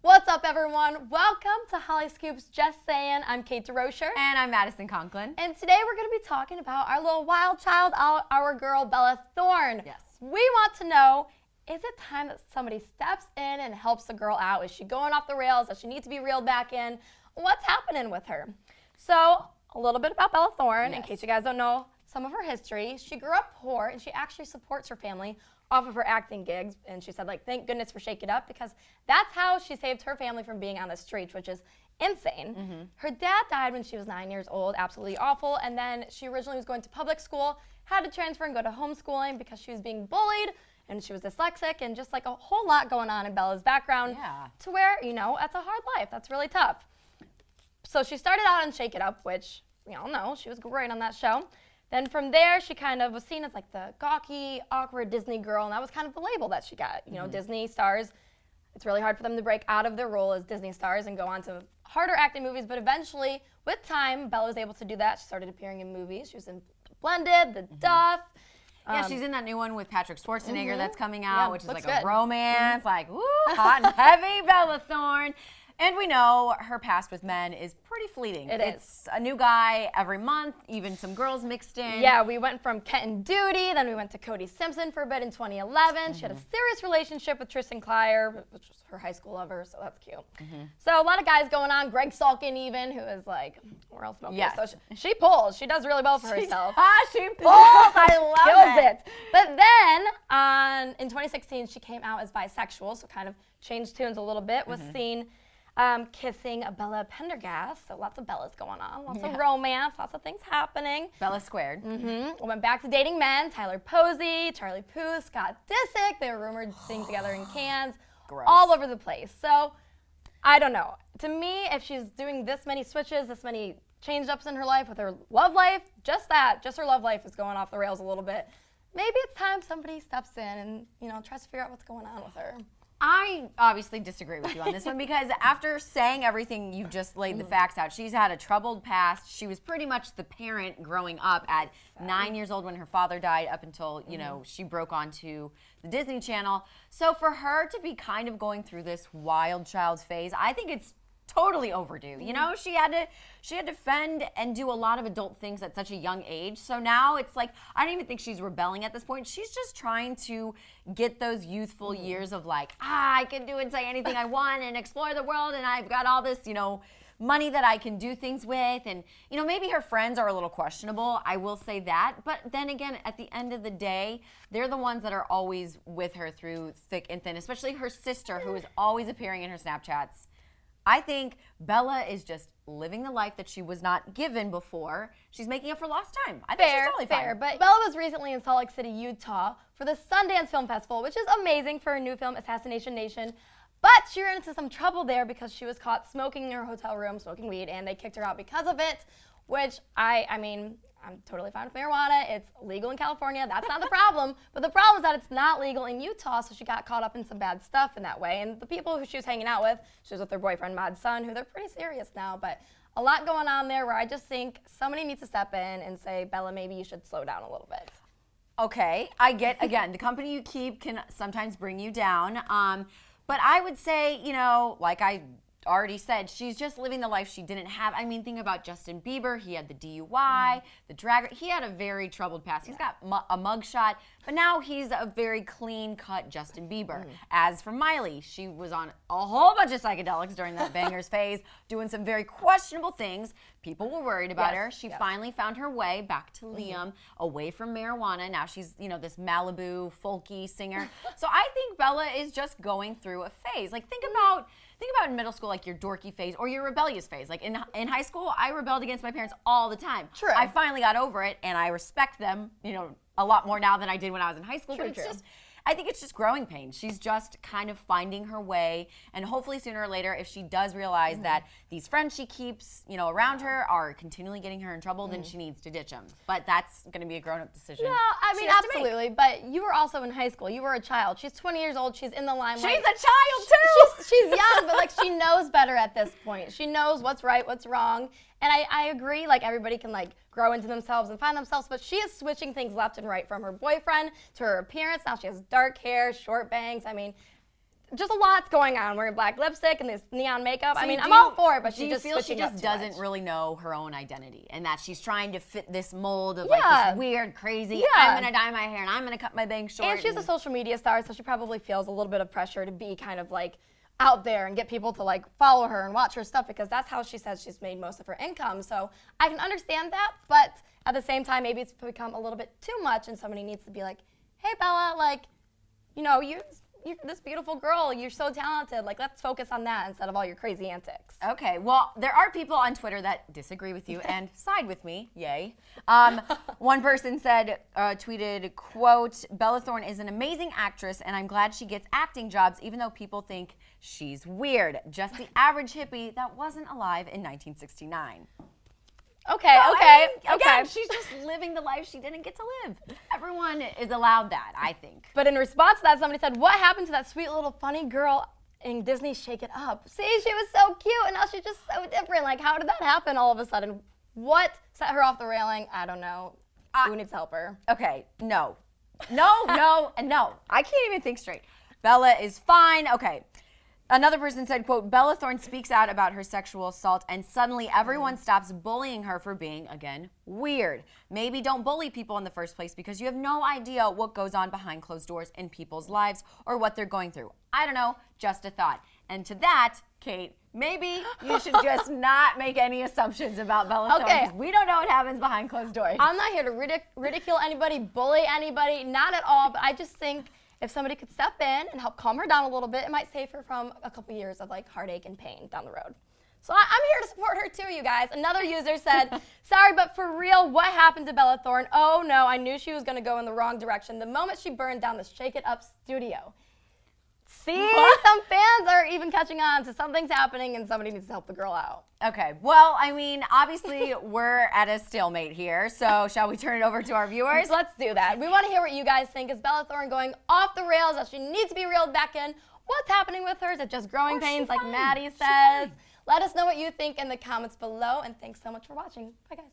What's up, everyone? Welcome to Hollyscoop's Just Saying. I'm Kate DeRocher. And I'm Madison Conklin. And today we're going to be talking about our little wild child, our girl, Bella Thorne. Yes. We want to know, is it time that somebody steps in and helps the girl out? Is she going off the rails? Does she need to be reeled back in? What's happening with her? So, a little bit about Bella Thorne, in case you guys don't know some of her history. She grew up poor, and she actually supports her family off of her acting gigs, and she said, thank goodness for Shake It Up, because that's how she saved her family from being on the streets, which is insane. Mm-hmm. Her dad died when she was 9 years old, absolutely awful, and then she originally was going to public school, had to transfer and go to homeschooling because she was being bullied, and she was dyslexic, and just a whole lot going on in Bella's background to where, that's a hard life. That's really tough. So she started out on Shake It Up, which we all know, she was great on that show. Then from there, she kind of was seen as the gawky, awkward Disney girl, and that was kind of the label that she got. Disney stars, it's really hard for them to break out of their role as Disney stars and go on to harder acting movies, but eventually, with time, Bella was able to do that. She started appearing in movies. She was in Blended, The Duff. Yeah, she's in that new one with Patrick Schwarzenegger that's coming out, which is good. a romance, woo, hot and heavy Bella Thorne. And we know her past with men is pretty fleeting. It's a new guy every month, even some girls mixed in. Yeah, we went from Kenton Duty, then we went to Cody Simpson for a bit in 2011. She had a serious relationship with Tristan Clier, which was her high school lover, so that's cute. So a lot of guys going on. Greg Salkin even, who is we're all smoking. Yes. So she pulls. She does really well for herself. She pulls. I love it. But then in 2016, she came out as bisexual, so kind of changed tunes a little bit, was seen kissing a Bella Pendergast, so lots of Bellas going on, lots of romance, lots of things happening. Bella squared. Went back to dating men, Tyler Posey, Charlie Puth, Scott Disick. They were rumored to sing together in cans, all over the place. So, I don't know. To me, if she's doing this many switches, this many change-ups in her life with her love life, just her love life is going off the rails a little bit. Maybe it's time somebody steps in and, tries to figure out what's going on with her. I obviously disagree with you on this one because after saying everything you just laid the facts out, she's had a troubled past. She was pretty much the parent growing up at 9 years old when her father died up until, she broke onto the Disney Channel. So for her to be kind of going through this wild child phase, I think it's totally overdue. She had to fend and do a lot of adult things at such a young age. So now it's I don't even think she's rebelling at this point. She's just trying to get those youthful years of I can do and say anything I want and explore the world, and I've got all this, money that I can do things with. And, maybe her friends are a little questionable. I will say that. But then again, at the end of the day, they're the ones that are always with her through thick and thin, especially her sister, who is always appearing in her Snapchats. I think Bella is just living the life that she was not given before. She's making up for lost time. I think she's totally fine. But Bella was recently in Salt Lake City, Utah for the Sundance Film Festival, which is amazing for her new film, Assassination Nation. But she ran into some trouble there because she was caught smoking in her hotel room, smoking weed, and they kicked her out because of it, which I'm totally fine with marijuana. It's legal in California. That's not the problem. But the problem is that it's not legal in Utah, so she got caught up in some bad stuff in that way. And the people who she was hanging out with, she was with her boyfriend, Mod Sun, who they're pretty serious now. But a lot going on there where I just think somebody needs to step in and say, Bella, maybe you should slow down a little bit. Okay, I get, again, the company you keep can sometimes bring you down. But I would say, like I already said, she's just living the life she didn't have. Think about Justin Bieber. He had the DUI, the drag. He had a very troubled past. He's got a mugshot, but now he's a very clean-cut Justin Bieber. As for Miley, she was on a whole bunch of psychedelics during that bangers phase, doing some very questionable things. People were worried about her. She finally found her way back to Liam, away from marijuana. Now she's, this Malibu folky singer. So I think Bella is just going through a phase. Think about in middle school, your dorky phase or your rebellious phase. In high school, I rebelled against my parents all the time. True. I finally got over it, and I respect them, a lot more now than I did when I was in high school. True, but it's just, I think it's just growing pains. She's just kind of finding her way, and hopefully sooner or later, if she does realize that these friends she keeps, around her are continually getting her in trouble, then she needs to ditch them. But that's going to be a grown-up decision. No, absolutely. But you were also in high school. You were a child. She's 20 years old. She's in the limelight. She's a child too. She's young, but she knows better at this point. She knows what's right, what's wrong. And I agree, everybody can grow into themselves and find themselves, but she is switching things left and right, from her boyfriend to her appearance. Now she has dark hair, short bangs. just a lot's going on. Wearing black lipstick and this neon makeup. So I'm all for it, but do you just feel she switching up just too doesn't much. really know her own identity and that she's trying to fit this mold of like this weird, crazy, Yeah. I'm gonna dye my hair and I'm gonna cut my bangs short. And she's a social media star, so she probably feels a little bit of pressure to be kind of like out there and get people to like follow her and watch her stuff because that's how she says she's made most of her income. So I can understand that, but at the same time, maybe it's become a little bit too much and somebody needs to be like, hey, Bella, like, you know, you're this beautiful girl. You're so talented. Like, let's focus on that instead of all your crazy antics. Okay, well, there are people on Twitter that disagree with you and side with me. Yay. One person said, tweeted, quote, Bella Thorne is an amazing actress, and I'm glad she gets acting jobs, even though people think she's weird. Just the average hippie that wasn't alive in 1969. Okay, So, okay, I mean, again, okay. she's just living the life she didn't get to live. Everyone is allowed that, I think. But in response to that, somebody said, what happened to that sweet little funny girl in Disney's Shake It Up? See, she was so cute, and now she's just so different. Like, how did that happen all of a sudden? What set her off the railing? I don't know. Who needs to help her? Okay, no. No, no, and no. I can't even think straight. Bella is fine. Okay. Another person said, quote, Bella Thorne speaks out about her sexual assault and suddenly everyone stops bullying her for being, again, weird. Maybe don't bully people in the first place because you have no idea what goes on behind closed doors in people's lives or what they're going through. I don't know, just a thought. And to that, Kate, maybe you should just not make any assumptions about Bella Thorne because we don't know what happens behind closed doors. I'm not here to ridicule anybody, bully anybody, not at all, but I just think if somebody could step in and help calm her down a little bit, it might save her from a couple years of like heartache and pain down the road. So I'm here to support her too, you guys. Another user said, sorry, but for real, what happened to Bella Thorne? Oh no, I knew she was gonna go in the wrong direction the moment she burned down the Shake It Up studio. See, some fans are even catching on to something's happening and somebody needs to help the girl out. Okay, well, I mean, obviously we're at a stalemate here, so shall we turn it over to our viewers? Let's do that. We want to hear what you guys think. Is Bella Thorne going off the rails? Does she need to be reeled back in? What's happening with her? Is it just growing pains like Maddie says? Let us know what you think in the comments below, and thanks so much for watching. Bye, guys.